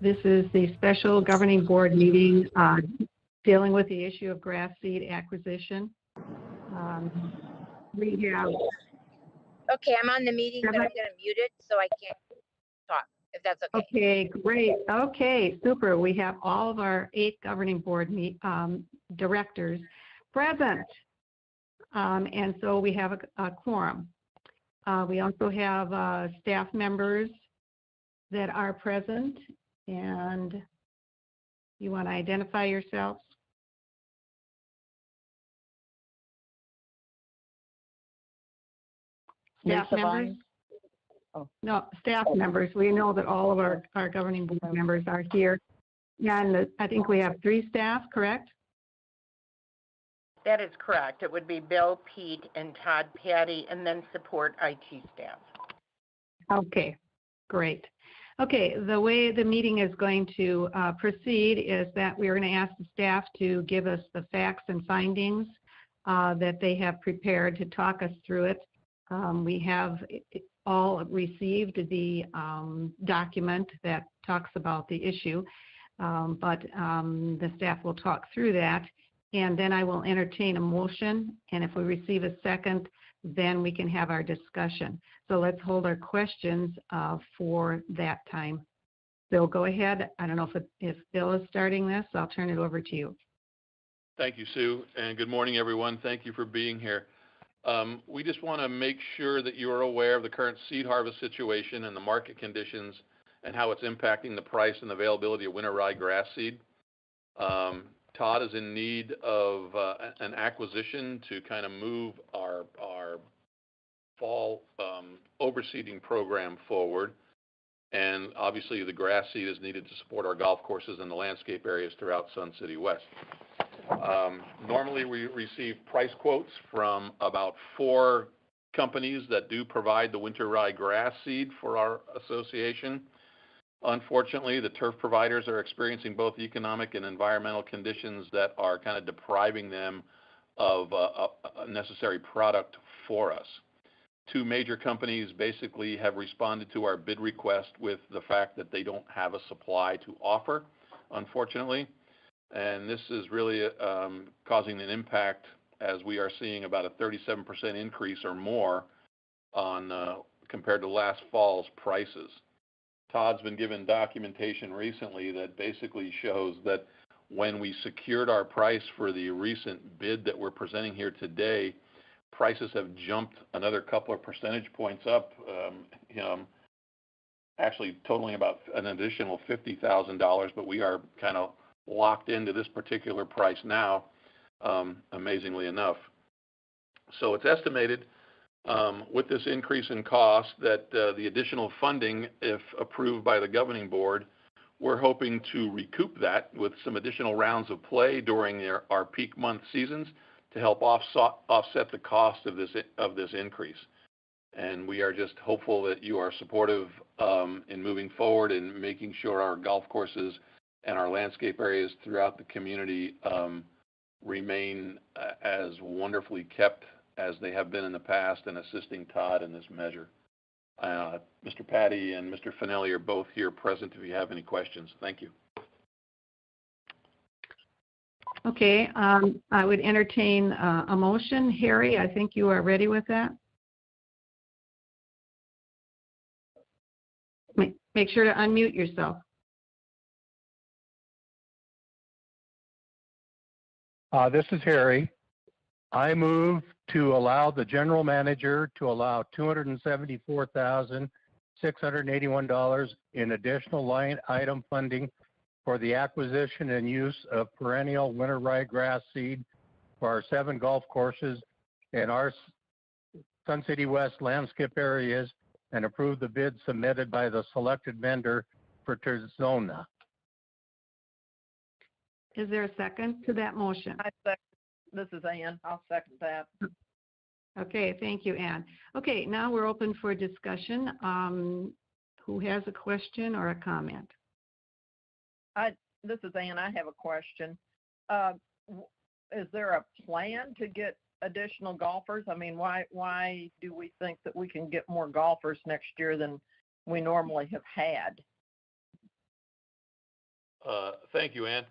This is the special governing board meeting dealing with the issue of grass seed acquisition. We have. Okay, I'm on the meeting, but I'm going to mute it so I can't talk, if that's okay. Okay, great. Okay, super. We have all of our 8 governing board directors present. And so we have a quorum. We also have staff members that are present, and you want to identify yourselves? Staff members? Oh. No, staff members. We know that all of our governing board members are here. And I think we have 3 staff, correct? That is correct. It would be Bill, Pete, and Todd, Patty, and then support IT staff. Okay, great. Okay, the way the meeting is going to proceed is that we're going to ask the staff to give us the facts and findings that they have prepared to talk us through it. We have all received the document that talks about the issue, but the staff will talk through that, and then I will entertain a motion, and if we receive a second, then we can have our discussion. So let's hold our questions for that time. Bill, go ahead. I don't know if Bill is starting this. I'll turn it over to you. Thank you, Sue, and good morning, everyone. Thank you for being here. We just want to make sure that you are aware of the current seed harvest situation and the market conditions and how it's impacting the price and availability of winter rye grass seed. Todd is in need of an acquisition to kind of move our fall overseeding program forward. And obviously the grass seed is needed to support our golf courses and the landscape areas throughout Sun City West. Normally we receive price quotes from about 4 companies that do provide the winter rye grass seed for our association. Unfortunately, the turf providers are experiencing both economic and environmental conditions that are kind of depriving them of a necessary product for us. 2 major companies basically have responded to our bid request with the fact that they don't have a supply to offer, unfortunately. And this is really causing an impact, as we are seeing about a 37% increase or more on compared to last fall's prices. Todd's been given documentation recently that basically shows that when we secured our price for the recent bid that we're presenting here today, prices have jumped another couple of percentage points up, actually totaling about an additional $50,000, but we are kind of locked into this particular price now, amazingly enough. So it's estimated with this increase in cost that the additional funding, if approved by the governing board, we're hoping to recoup that with some additional rounds of play during our peak month seasons to help offset the cost of this increase. And we are just hopeful that you are supportive in moving forward and making sure our golf courses and our landscape areas throughout the community remain as wonderfully kept as they have been in the past, and assisting Todd in this measure. Mr. Patty and Mr. Finelli are both here present if you have any questions. Thank you. Okay, I would entertain a motion. Harry, I think you are ready with that. Make sure to unmute yourself. This is Harry. I move to allow the general manager to allow $274,681 in additional line item funding for the acquisition and use of perennial winter ryegrass seed for our 7 golf courses and our Sun City West landscape areas, and approve the bid submitted by the selected vendor for Terzona. Is there a second to that motion? This is Ann. I'll second that. Okay, thank you, Ann. Okay, now we're open for discussion. Who has a question or a comment? This is Ann. I have a question. Is there a plan to get additional golfers? I mean, why do we think that we can get more golfers next year than we normally have had? Thank you, Ann.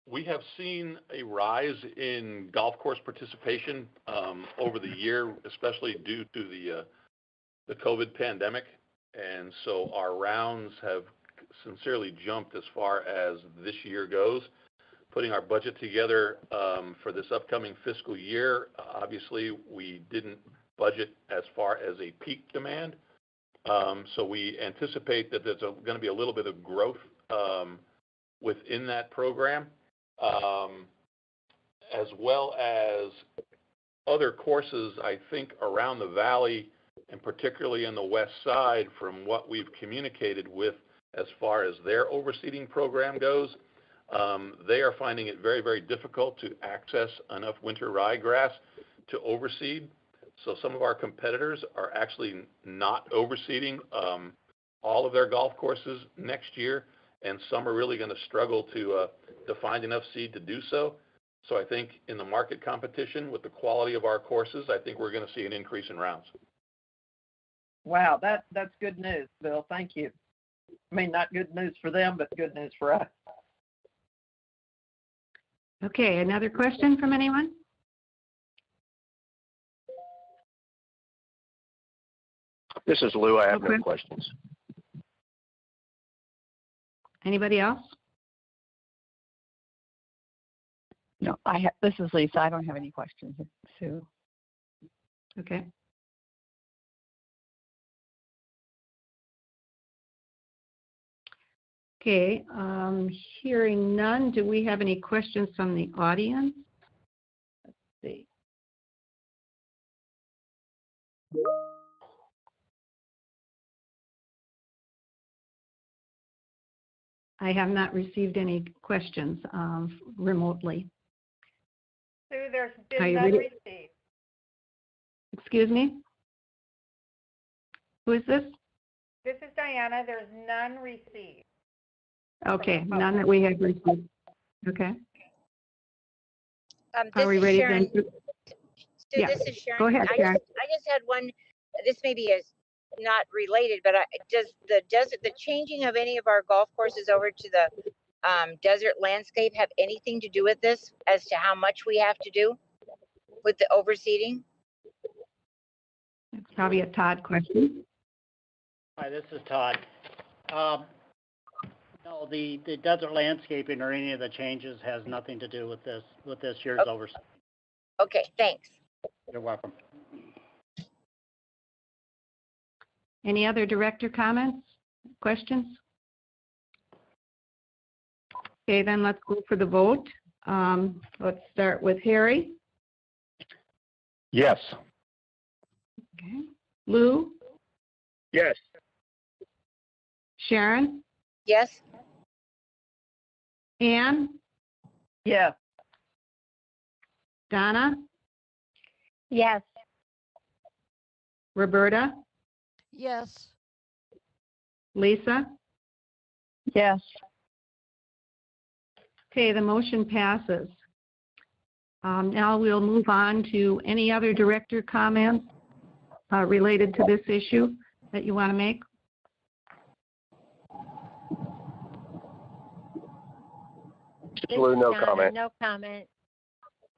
We have seen a rise in golf course participation over the year, especially due to the COVID pandemic. And so our rounds have sincerely jumped as far as this year goes. Putting our budget together for this upcoming fiscal year, obviously we didn't budget as far as a peak demand. So we anticipate that there's going to be a little bit of growth within that program, as well as other courses, I think, around the valley, and particularly in the west side, from what we've communicated with as far as their overseeding program goes. They are finding it very, very difficult to access enough winter ryegrass to overseed. So some of our competitors are actually not overseeding all of their golf courses next year, and some are really going to struggle to find enough seed to do so. So I think in the market competition with the quality of our courses, I think we're going to see an increase in rounds. Wow, that's good news, Bill. Thank you. I mean, not good news for them, but good news for us. Okay, another question from anyone? This is Lou. I have Okay. no questions. Anybody else? No, this is Lisa. I don't have any questions, Sue. Okay. Okay, hearing none, do we have any questions from the audience? Let's see. I have not received any questions remotely. Sue, there's Are been you none ready? received. Excuse me? Who is this? This is Diana. There's none received. Okay, none that we have received. Okay. Are This we is ready Sharon. then? Sue, Yeah. this is Sharon. Go ahead, Sharon. I just had one. This maybe is not related, but does the changing of any of our golf courses over to the desert landscape have anything to do with this, as to how much we have to do with the overseeding? It's probably a Todd question. Hi, this is Todd. No, the desert landscaping or any of the changes has nothing to do with this year's oversight. Okay, thanks. You're welcome. Any other director comments, questions? Okay, then let's go for the vote. Let's start with Harry. Yes. Okay. Lou, Yes. Sharon, Yes. Ann, Yes. Donna, Yes. Roberta, Yes. Lisa? Yes. Okay, the motion passes. Now we'll move on to any other director comments related to this issue that you want to make. Lou, no Donna, comment. No comment.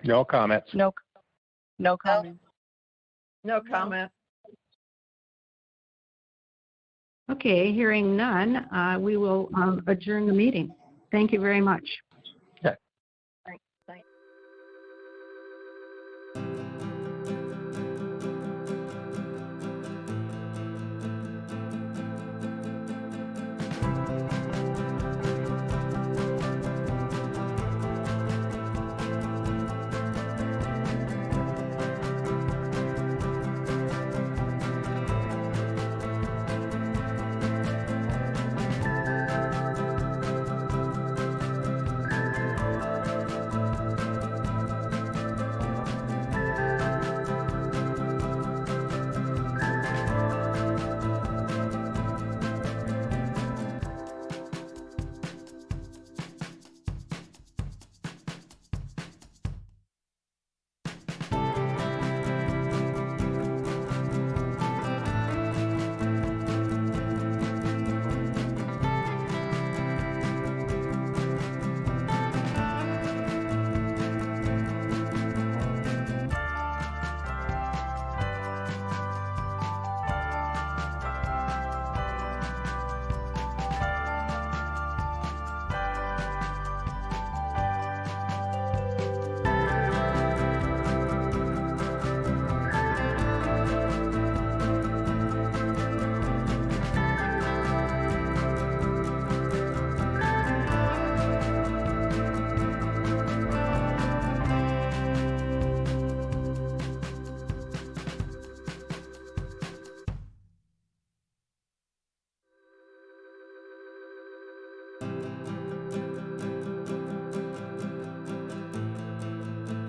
No comments. No comment. No comment. Okay, hearing none, we will adjourn the meeting. Thank you very much.